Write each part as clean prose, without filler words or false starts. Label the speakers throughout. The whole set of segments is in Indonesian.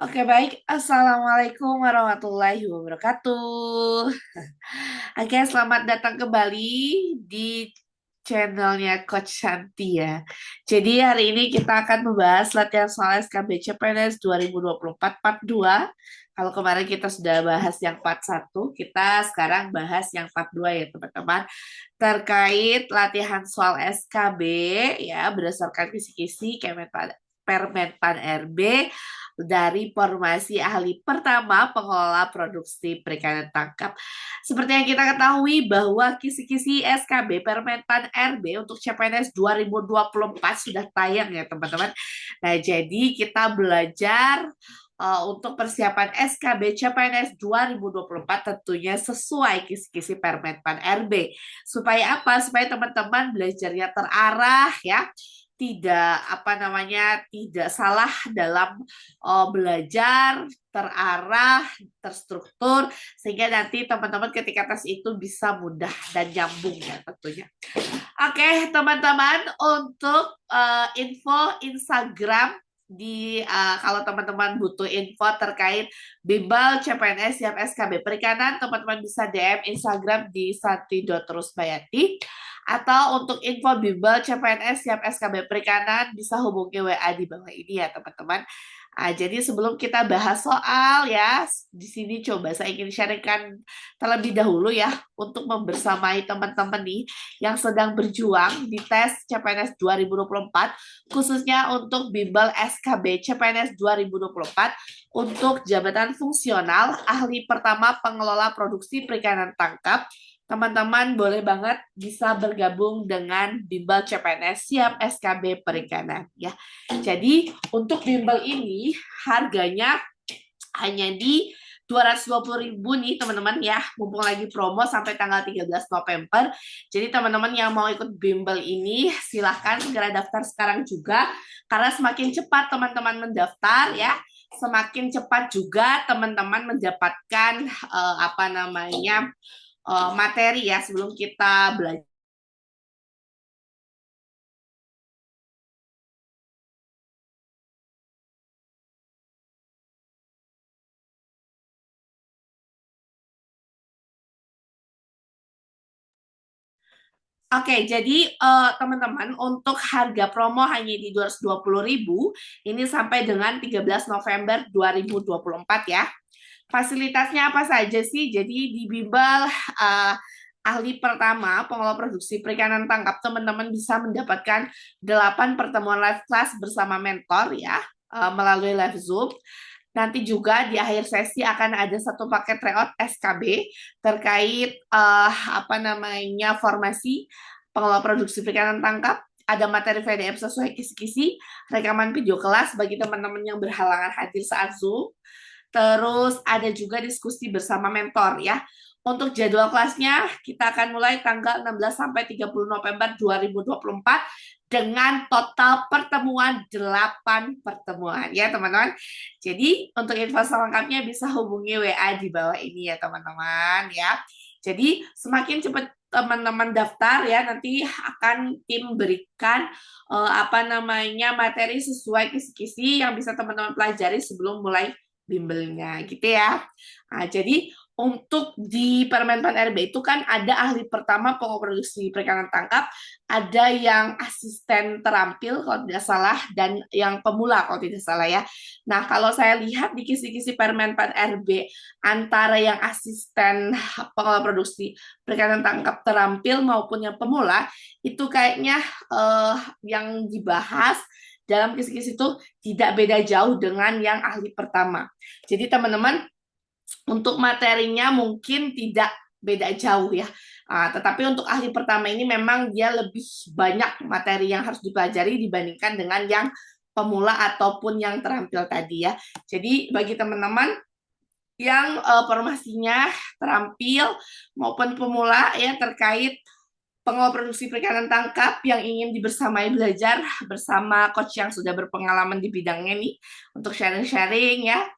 Speaker 1: Oke, baik. Assalamualaikum warahmatullahi wabarakatuh. Oke, selamat datang kembali di channelnya Coach Shanti ya. Jadi hari ini kita akan membahas latihan soal SKB CPNS 2024 part 2. Kalau kemarin kita sudah bahas yang part 1, kita sekarang bahas yang part 2 ya teman-teman. Terkait latihan soal SKB ya berdasarkan kisi-kisi Permenpan RB dari formasi ahli pertama pengelola produksi perikanan tangkap. Seperti yang kita ketahui bahwa kisi-kisi SKB Permenpan RB untuk CPNS 2024 sudah tayang ya teman-teman. Nah, jadi kita belajar untuk persiapan SKB CPNS 2024 tentunya sesuai kisi-kisi Permenpan RB. Supaya apa? Supaya teman-teman belajarnya terarah ya, tidak salah dalam belajar, terarah, terstruktur, sehingga nanti teman-teman ketika tes itu bisa mudah dan nyambung ya tentunya. Oke, teman-teman, untuk info Instagram kalau teman-teman butuh info terkait bimbel CPNS siap SKB Perikanan, teman-teman bisa DM Instagram di santi.terusbayati, atau untuk info bimbel CPNS siap SKB Perikanan bisa hubungi WA di bawah ini ya teman-teman. Jadi sebelum kita bahas soal ya, di sini coba saya ingin sharingkan terlebih dahulu ya untuk membersamai teman-teman nih yang sedang berjuang di tes CPNS 2024, khususnya untuk bimbel SKB CPNS 2024 untuk jabatan fungsional ahli pertama pengelola produksi perikanan tangkap. Teman-teman boleh banget bisa bergabung dengan bimbel CPNS siap SKB perikanan ya. Jadi untuk bimbel ini harganya hanya di 220.000 nih teman-teman ya, mumpung lagi promo sampai tanggal 13 November. Jadi teman-teman yang mau ikut bimbel ini silahkan segera daftar sekarang juga, karena semakin cepat teman-teman mendaftar ya, semakin cepat juga teman-teman mendapatkan materi ya sebelum kita belajar. Oke, jadi teman-teman untuk harga promo hanya di 220.000 ini sampai dengan 13 November 2024 ya. Fasilitasnya apa saja sih? Jadi di bimbel ahli pertama pengelola produksi perikanan tangkap, teman-teman bisa mendapatkan 8 pertemuan live class bersama mentor ya, melalui live Zoom. Nanti juga di akhir sesi akan ada satu paket tryout SKB terkait formasi pengelola produksi perikanan tangkap. Ada materi VDM sesuai kisi-kisi, rekaman video kelas bagi teman-teman yang berhalangan hadir saat Zoom. Terus ada juga diskusi bersama mentor ya. Untuk jadwal kelasnya, kita akan mulai tanggal 16 sampai 30 November 2024 dengan total pertemuan 8 pertemuan ya teman-teman. Jadi untuk info selengkapnya bisa hubungi WA di bawah ini ya teman-teman ya. Jadi semakin cepat teman-teman daftar ya, nanti akan tim berikan materi sesuai kisi-kisi yang bisa teman-teman pelajari sebelum mulai bimbelnya gitu ya. Nah, jadi untuk di Permenpan RB itu kan ada ahli pertama pengoperasi perikanan tangkap, ada yang asisten terampil kalau tidak salah, dan yang pemula kalau tidak salah ya. Nah, kalau saya lihat di kisi-kisi Permenpan RB antara yang asisten pengelola produksi perikanan tangkap terampil maupun yang pemula, itu kayaknya yang dibahas dalam kisi-kisi itu tidak beda jauh dengan yang ahli pertama. Jadi teman-teman untuk materinya mungkin tidak beda jauh ya. Tetapi untuk ahli pertama ini memang dia lebih banyak materi yang harus dipelajari dibandingkan dengan yang pemula ataupun yang terampil tadi ya. Jadi bagi teman-teman yang formasinya terampil maupun pemula ya terkait pengelola produksi perikanan tangkap yang ingin dibersamai belajar bersama coach yang sudah berpengalaman di bidangnya nih untuk sharing-sharing ya,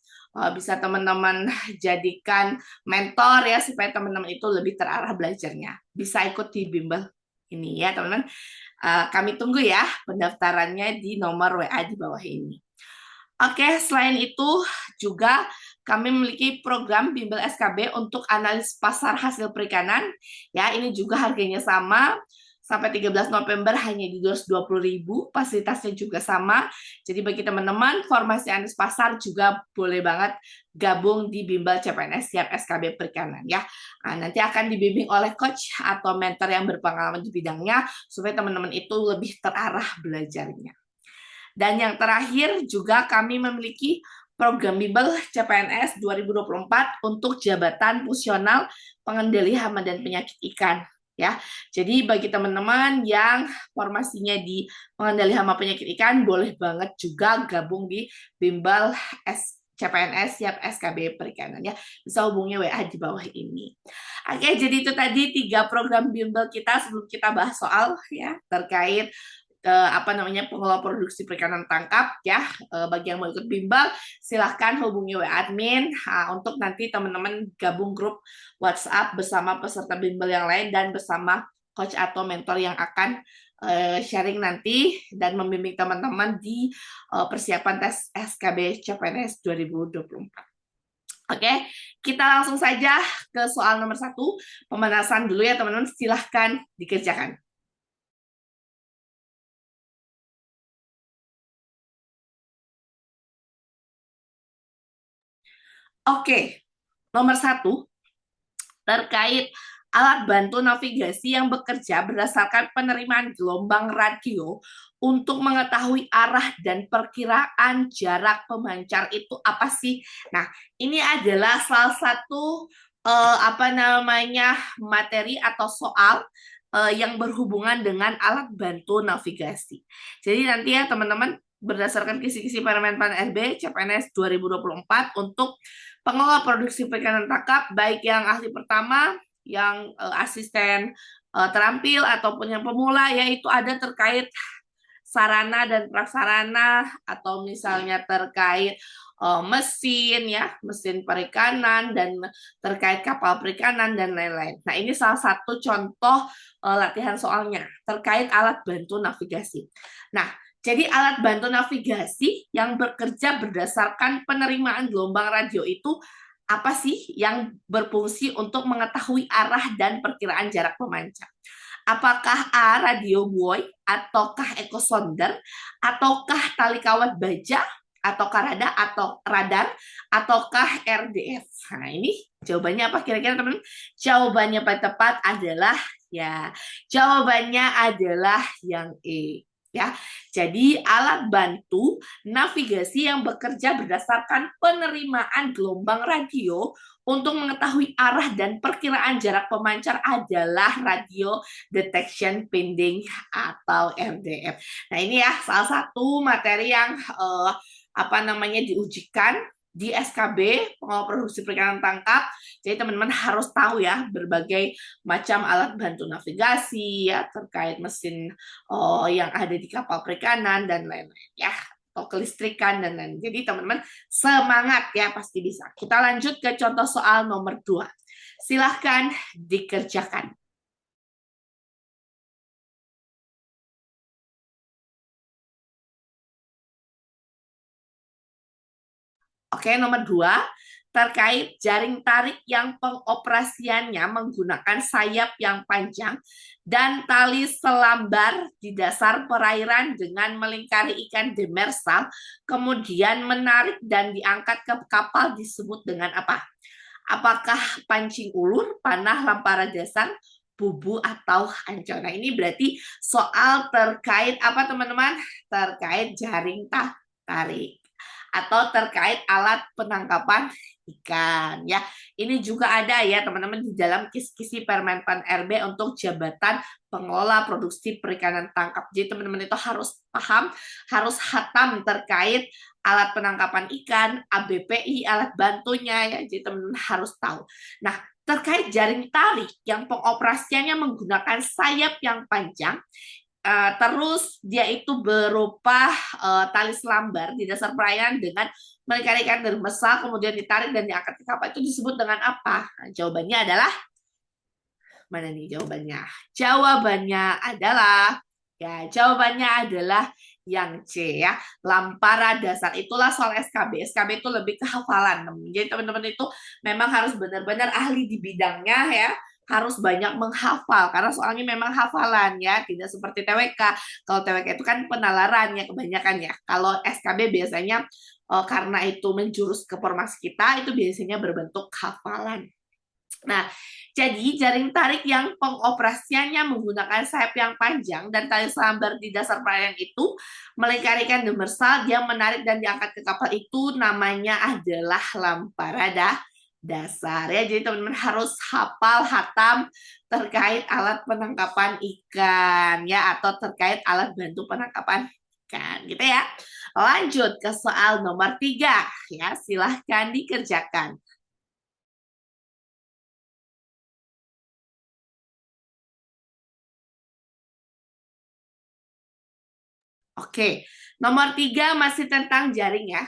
Speaker 1: bisa teman-teman jadikan mentor ya supaya teman-teman itu lebih terarah belajarnya. Bisa ikut di bimbel ini ya teman-teman. Kami tunggu ya pendaftarannya di nomor WA di bawah ini. Oke, selain itu juga kami memiliki program Bimbel SKB untuk analis pasar hasil perikanan. Ya, ini juga harganya sama. Sampai 13 November hanya di 220.000, fasilitasnya juga sama. Jadi bagi teman-teman, formasi analis pasar juga boleh banget gabung di Bimbel CPNS Siap SKB Perikanan ya. Nah, nanti akan dibimbing oleh coach atau mentor yang berpengalaman di bidangnya supaya teman-teman itu lebih terarah belajarnya. Dan yang terakhir juga kami memiliki program Bimbel CPNS 2024 untuk jabatan fungsional pengendali hama dan penyakit ikan ya. Jadi bagi teman-teman yang formasinya di pengendali hama penyakit ikan boleh banget juga gabung di Bimbel CPNS Siap SKB Perikanan ya. Bisa hubungi WA di bawah ini. Oke, jadi itu tadi 3 program bimbel kita sebelum kita bahas soal ya terkait apa namanya pengelola produksi perikanan tangkap ya. Bagi yang mau ikut bimbel silahkan hubungi WA admin untuk nanti teman-teman gabung grup WhatsApp bersama peserta bimbel yang lain dan bersama coach atau mentor yang akan sharing nanti dan membimbing teman-teman di persiapan tes SKB CPNS 2024. Oke, kita langsung saja ke soal nomor 1. Pemanasan dulu ya teman-teman, silahkan dikerjakan. Oke, nomor 1 terkait alat bantu navigasi yang bekerja berdasarkan penerimaan gelombang radio untuk mengetahui arah dan perkiraan jarak pemancar itu apa sih? Nah, ini adalah salah satu apa namanya materi atau soal yang berhubungan dengan alat bantu navigasi. Jadi nanti ya teman-teman berdasarkan kisi-kisi Permenpan RB CPNS 2024 untuk pengelola produksi perikanan tangkap baik yang ahli pertama, yang asisten terampil ataupun yang pemula yaitu ada terkait sarana dan prasarana atau misalnya terkait mesin ya, mesin perikanan dan terkait kapal perikanan dan lain-lain. Nah, ini salah satu contoh latihan soalnya terkait alat bantu navigasi. Nah, jadi alat bantu navigasi yang bekerja berdasarkan penerimaan gelombang radio itu apa sih yang berfungsi untuk mengetahui arah dan perkiraan jarak pemancar? Apakah A, radio buoy, ataukah echo sounder, ataukah tali kawat baja, ataukah radar, ataukah RDF? Nah, ini jawabannya apa kira-kira teman-teman? Jawabannya paling tepat adalah ya, jawabannya adalah yang E. Ya, jadi alat bantu navigasi yang bekerja berdasarkan penerimaan gelombang radio untuk mengetahui arah dan perkiraan jarak pemancar adalah radio detection pending atau RDF. Nah, ini ya salah satu materi yang apa namanya diujikan di SKB pengelola produksi perikanan tangkap. Jadi teman-teman harus tahu ya berbagai macam alat bantu navigasi ya terkait mesin yang ada di kapal perikanan dan lain-lain ya atau kelistrikan dan lain-lain. Jadi teman-teman semangat ya pasti bisa. Kita lanjut ke contoh soal nomor 2. Silahkan dikerjakan. Oke, nomor 2, terkait jaring tarik yang pengoperasiannya menggunakan sayap yang panjang dan tali selambar di dasar perairan dengan melingkari ikan demersal, kemudian menarik dan diangkat ke kapal disebut dengan apa? Apakah pancing ulur, panah, lampara dasar, bubu, atau ancol? Nah, ini berarti soal terkait apa teman-teman? Terkait jaring tarik atau terkait alat penangkapan ikan ya. Ini juga ada ya teman-teman di dalam kisi-kisi Permenpan RB untuk jabatan pengelola produksi perikanan tangkap. Jadi teman-teman itu harus paham, harus hatam terkait alat penangkapan ikan, ABPI, alat bantunya ya. Jadi teman-teman harus tahu. Nah, terkait jaring tarik yang pengoperasiannya menggunakan sayap yang panjang, terus dia itu berupa tali selambar di dasar perairan dengan melingkari ikan dermesa, kemudian ditarik dan diangkat ke kapal itu disebut dengan apa? Nah, jawabannya adalah mana nih jawabannya? Jawabannya adalah ya jawabannya adalah yang C ya. Lampara dasar. Itulah soal SKB. SKB itu lebih ke hafalan. Jadi teman-teman itu memang harus benar-benar ahli di bidangnya ya. Harus banyak menghafal karena soalnya memang hafalan ya, tidak seperti TWK. Kalau TWK itu kan penalaran ya kebanyakan ya. Kalau SKB biasanya karena itu menjurus ke formasi kita itu biasanya berbentuk hafalan. Nah, jadi jaring tarik yang pengoperasiannya menggunakan sayap yang panjang dan tali selambar di dasar perairan itu melingkarikan demersal yang menarik dan diangkat ke kapal itu namanya adalah lamparada dasar ya. Jadi teman-teman harus hafal hatam terkait alat penangkapan ikan ya atau terkait alat bantu penangkapan ikan gitu ya. Lanjut ke soal nomor 3 ya, silahkan dikerjakan. Oke, nomor 3 masih tentang jaring ya.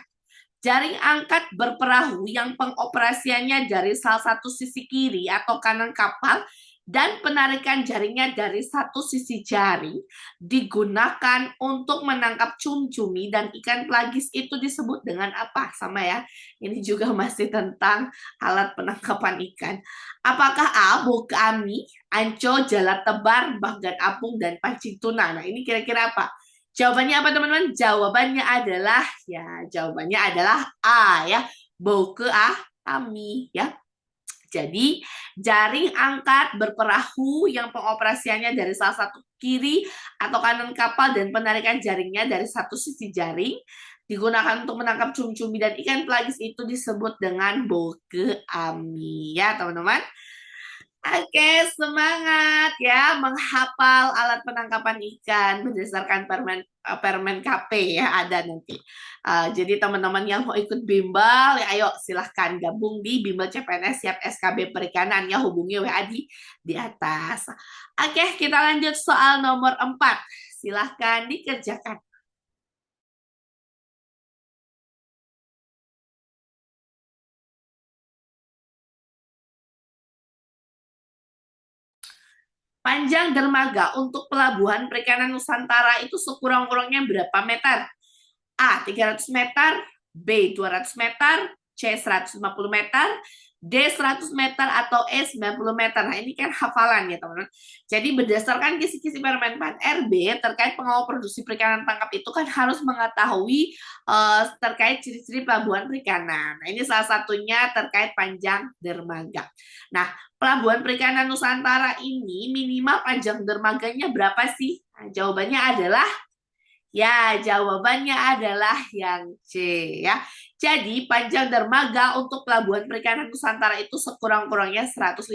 Speaker 1: Jaring angkat berperahu yang pengoperasiannya dari salah satu sisi kiri atau kanan kapal dan penarikan jaringnya dari satu sisi jaring digunakan untuk menangkap cumi-cumi dan ikan pelagis itu disebut dengan apa? Sama ya, ini juga masih tentang alat penangkapan ikan. Apakah A, buka ami, anco, jala tebar, bahkan apung, dan pancing tuna? Nah, ini kira-kira apa? Jawabannya apa teman-teman? Jawabannya adalah jawabannya adalah A ya. Bauke ah kami ya. Jadi jaring angkat berperahu yang pengoperasiannya dari salah satu kiri atau kanan kapal dan penarikan jaringnya dari satu sisi jaring digunakan untuk menangkap cumi-cumi dan ikan pelagis itu disebut dengan bauke ami ya teman-teman. Oke, semangat ya menghafal alat penangkapan ikan berdasarkan permen KP ya ada nanti. Jadi teman-teman yang mau ikut bimbel ya ayo silahkan gabung di bimbel CPNS siap SKB perikanan ya hubungi WA di atas. Oke, kita lanjut soal nomor 4. Silahkan dikerjakan. Panjang dermaga untuk pelabuhan perikanan Nusantara itu sekurang-kurangnya berapa meter? A. 300 meter, B. 200 meter, C. 150 meter, D. 100 meter, atau E. 90 meter. Nah, ini kan hafalan ya, teman-teman. Jadi, berdasarkan kisi-kisi Permen PAN RB terkait pengawal produksi perikanan tangkap itu kan harus mengetahui terkait ciri-ciri pelabuhan perikanan. Nah, ini salah satunya terkait panjang dermaga. Nah, pelabuhan perikanan Nusantara ini minimal panjang dermaganya berapa sih? Nah, jawabannya adalah ya, jawabannya adalah yang C ya. Jadi panjang dermaga untuk pelabuhan perikanan Nusantara itu sekurang-kurangnya 150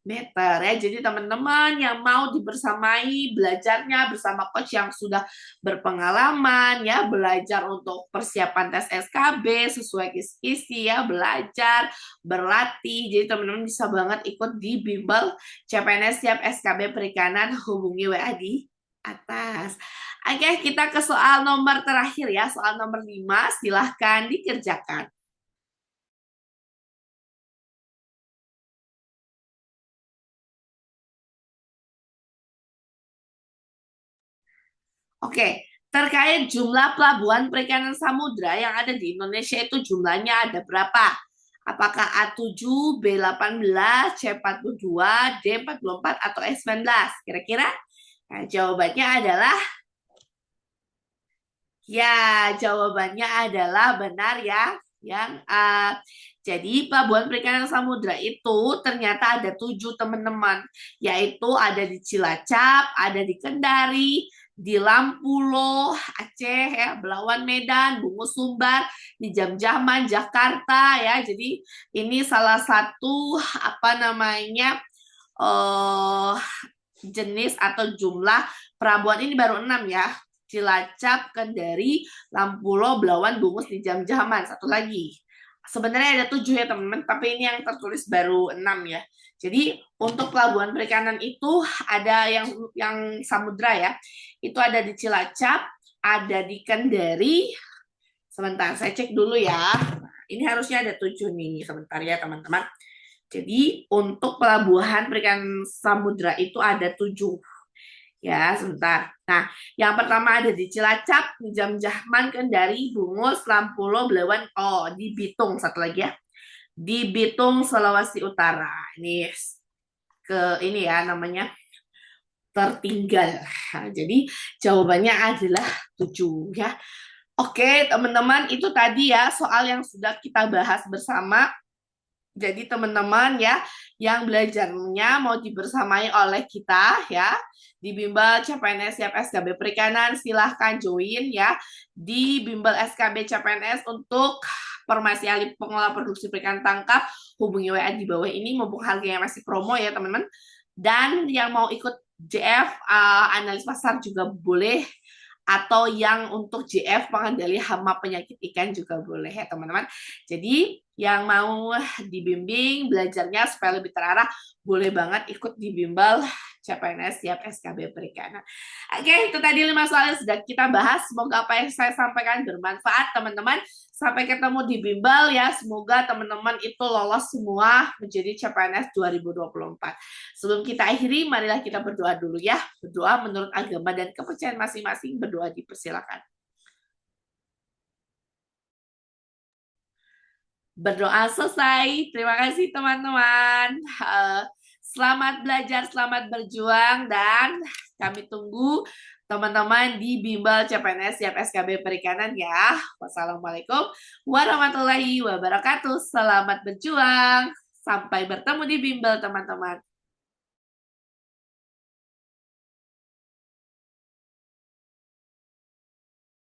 Speaker 1: meter ya. Jadi teman-teman yang mau dibersamai belajarnya bersama coach yang sudah berpengalaman ya, belajar untuk persiapan tes SKB sesuai kisi-kisi ya, belajar, berlatih. Jadi teman-teman bisa banget ikut di bimbel CPNS siap SKB perikanan, hubungi WA di atas. Oke, kita ke soal nomor terakhir ya, soal nomor 5, silahkan dikerjakan. Oke, terkait jumlah pelabuhan perikanan samudra yang ada di Indonesia itu jumlahnya ada berapa? Apakah A7, B18, C42, D44, atau E19? Kira-kira? Nah, jawabannya adalah ya, jawabannya adalah benar ya. Yang A. Jadi pelabuhan perikanan samudra itu ternyata ada 7 teman-teman. Yaitu ada di Cilacap, ada di Kendari, di Lampulo, Aceh, ya, Belawan Medan, Bungo Sumbar, di Jamjaman, Jakarta ya. Jadi ini salah satu apa namanya eh jenis atau jumlah pelabuhan ini baru 6 ya. Cilacap, Kendari, Lampulo, Belawan, Bungus, di Jam-Jaman. Satu lagi. Sebenarnya ada 7 ya teman-teman, tapi ini yang tertulis baru 6 ya. Jadi untuk pelabuhan perikanan itu ada yang samudra ya. Itu ada di Cilacap, ada di Kendari. Sebentar, saya cek dulu ya. Ini harusnya ada 7 nih. Sebentar ya teman-teman. Jadi untuk pelabuhan perikanan samudra itu ada 7. Ya, sebentar. Nah, yang pertama ada di Cilacap, Jam Jahman, Kendari, Bungus, Lampulo, Belawan. Oh, di Bitung satu lagi ya. Di Bitung, Sulawesi Utara. Ini ini ya namanya tertinggal. Nah, jadi jawabannya adalah 7 ya. Oke, teman-teman, itu tadi ya soal yang sudah kita bahas bersama. Jadi teman-teman ya, yang belajarnya mau dibersamai oleh kita ya, di Bimbel CPNS Siap SKB Perikanan, silahkan join ya di Bimbel SKB CPNS untuk Formasi Ahli Pengelola Produksi Perikanan Tangkap, hubungi WA di bawah ini, mumpung harganya masih promo ya teman-teman. Dan yang mau ikut JF analis pasar juga boleh, atau yang untuk JF pengendali hama penyakit ikan juga boleh ya teman-teman. Jadi yang mau dibimbing belajarnya supaya lebih terarah, boleh banget ikut di bimbel CPNS Siap SKB Perikanan. Oke, itu tadi 5 soal yang sudah kita bahas. Semoga apa yang saya sampaikan bermanfaat teman-teman. Sampai ketemu di bimbel ya. Semoga teman-teman itu lolos semua menjadi CPNS 2024. Sebelum kita akhiri, marilah kita berdoa dulu ya. Berdoa menurut agama dan kepercayaan masing-masing, berdoa dipersilakan. Berdoa selesai. Terima kasih teman-teman. Selamat belajar, selamat berjuang, dan kami tunggu teman-teman di Bimbel CPNS Siap SKB Perikanan ya. Wassalamualaikum warahmatullahi wabarakatuh. Selamat berjuang. Sampai bertemu di Bimbel teman-teman.